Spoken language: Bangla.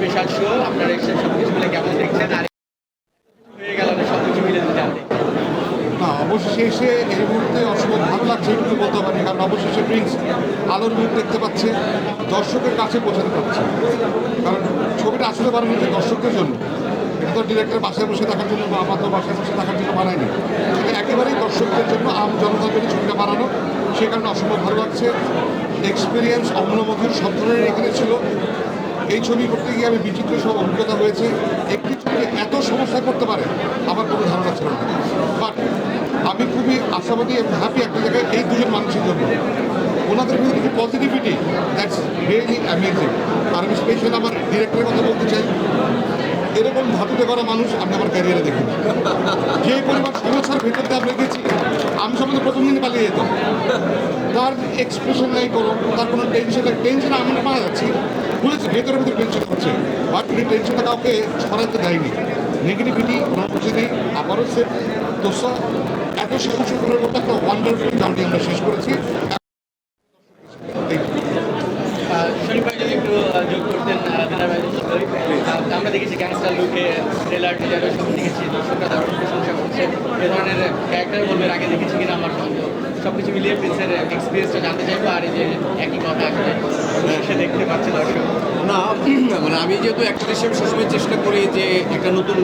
স্পেশাল শো আপনারা এসে সবকিছু মিলে কেমন দেখছেন আর হয়ে গেল সবকিছু মিলে দিতে আপনি না, অবশেষে এসে এই মুহূর্তে অসম্ভব ভালো লাগছে এটুকু বলতে পারি, কারণ অবশেষে প্রিন্স আলোর মুখ দেখতে পাচ্ছে, দর্শকের কাছে পৌঁছাতে পারছে। কারণ ছবিটা আসলে বানানো হচ্ছে দর্শকদের জন্য, এটা তো ডিরেক্টর বাসায় বসে দেখার জন্য বা আমার তো বাসায় বসে দেখার জন্য বানায়নি, এটা একেবারেই দর্শকদের জন্য, আম জনতার জন্য ছবিটা বানানো। সেই কারণে অসম্ভব ভালো লাগছে। এক্সপিরিয়েন্স অম্লমধুর সব ধরনের এখানে ছিল। এই ছবি করতে গিয়ে আমি বিচিত্র সব অভিজ্ঞতা হয়েছে। একটি ছবি এত সমস্যায় করতে পারে আমার কোনো ধারণা ছিল না, বাট আমি খুবই আশাবাদী এবং হ্যাপি একটা জায়গায় এই দুজন মানুষের জন্য। ওনাদের ভিতরে যে পজিটিভিটি, দ্যাটস রিয়েলি অ্যামেজিং। আর আমি স্পেশাল আমার ডিরেক্টরের কথা বলতে চাই, এরকম ধাতুতে করা মানুষ আমি আমার ক্যারিয়ারে দেখি। যে পরিমাণ সমস্যার ভেতর দিয়ে আমরা গেছি, আমি সম্বন্ধে প্রথম দিনে পালিয়ে যেতাম। তার এক্সপ্রেশন নাই করো, তার কোনো টেনশন আমরা পাওয়া যাচ্ছি, বুঝেছি ভেতরে ভেতরে টেনশন হচ্ছে, বাট এই টেনশনটা কাউকে ছড়াতে দেয়নি। নেগেটিভিটি কোনো কিছু নেই। আবারও সে দোষা এত সমস্যা করার মতো একটা ওয়ান্ডারফুল জার্নি আমরা শেষ করেছি। শরীফ ভাই যদি একটু যোগ করতেন দিনার ভাই, আমরা দেখেছি গ্যাংস্টার লুকে ট্রেলার টিজারও সব দেখেছি, দর্শকরা দারুণ প্রশংসা করছে। এ ধরনের ক্যারেক্টার বলবেন আগে দেখেছি কিনা আমার সন্দেহ। সব কিছু মিলিয়ে প্রিন্সের এক্সপিরিয়েন্সটা জানতে চাইবো, আর এই যে একই কথা আসলে সে দেখতে পাচ্ছে দর্শক। না, মানে আমি যেহেতু অ্যাক্টর হিসেবে সবসময় চেষ্টা করি যে একটা নতুন